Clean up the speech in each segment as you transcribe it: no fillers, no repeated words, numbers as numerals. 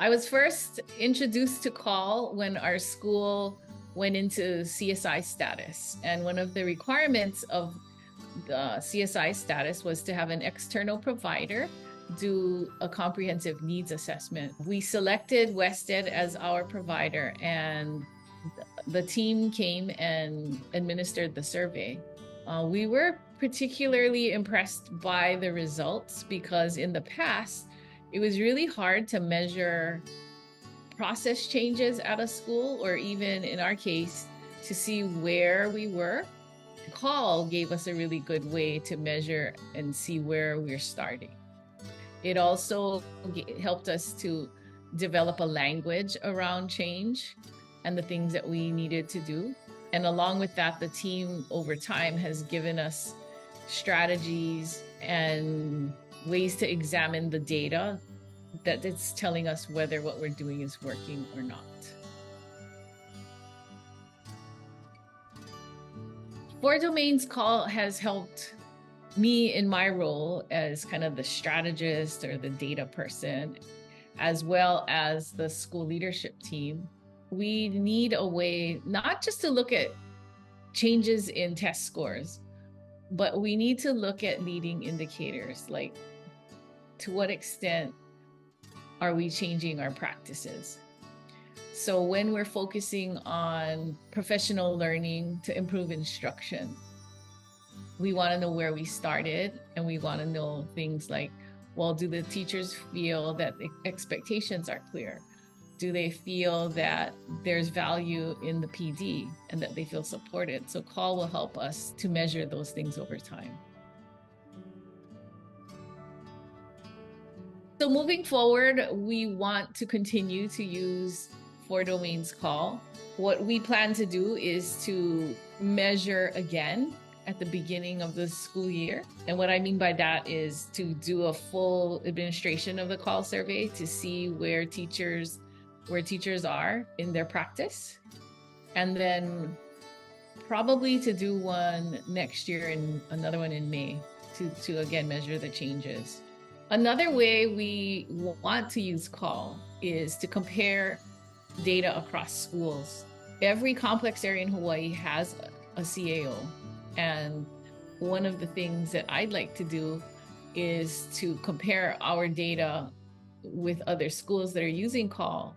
I was first introduced to call when our school went into CSI status. And one of the requirements of the CSI status was to have an external provider do a comprehensive needs assessment. We selected WestEd as our provider, and the team came and administered the survey. We were particularly impressed by the results because in the past, it was really hard to measure process changes at a school, or even in our case, to see where we were. Call gave us a really good way to measure and see where we're starting. It also helped us to develop a language around change and the things that we needed to do. And along with that, the team over time has given us strategies and ways to examine the data that it's telling us whether what we're doing is working or not. Four Domains Call has helped me in my role as kind of the strategist or the data person, as well as the school leadership team. We need a way not just to look at changes in test scores, but we need to look at leading indicators, like to what extent are we changing our practices? So when we're focusing on professional learning to improve instruction, we want to know where we started, and we want to know things like, well, do the teachers feel that the expectations are clear? Do they feel that there's value in the PD and that they feel supported? So call will help us to measure those things over time. So moving forward, we want to continue to use Four Domains Call. What we plan to do is to measure again at the beginning of the school year. And what I mean by that is to do a full administration of the call survey to see where teachers are in their practice. And then probably to do one next year and another one in May to again measure the changes. Another way we want to use call is to compare data across schools. Every complex area in Hawaii has a CAO. And one of the things that I'd like to do is to compare our data with other schools that are using call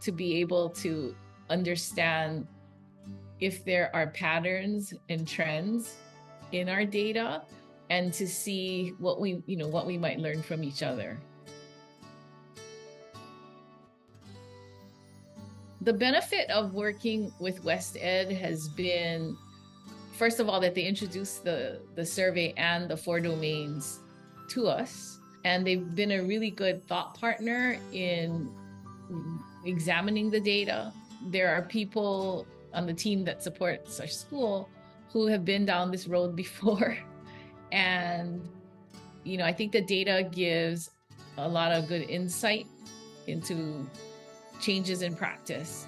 to be able to understand if there are patterns and trends in our data, and to see what we might learn from each other. The benefit of working with WestEd has been, first of all, that they introduced the survey and the four domains to us. And they've been a really good thought partner in examining the data. There are people on the team that supports our school who have been down this road before. And, I think the data gives a lot of good insight into changes in practice,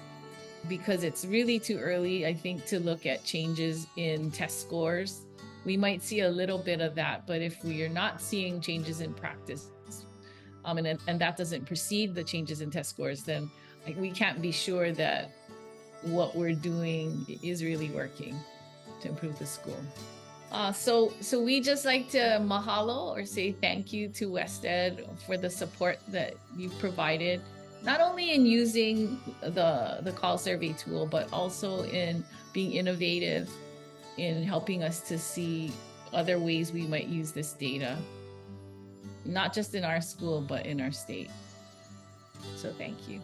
because it's really too early, I think, to look at changes in test scores. We might see a little bit of that, but if we are not seeing changes in practice, and that doesn't precede the changes in test scores, then we can't be sure that what we're doing is really working to improve the school. So we just like to mahalo or say thank you to WestEd for the support that you've provided, not only in using the call survey tool, but also in being innovative in helping us to see other ways we might use this data, not just in our school, but in our state. So thank you.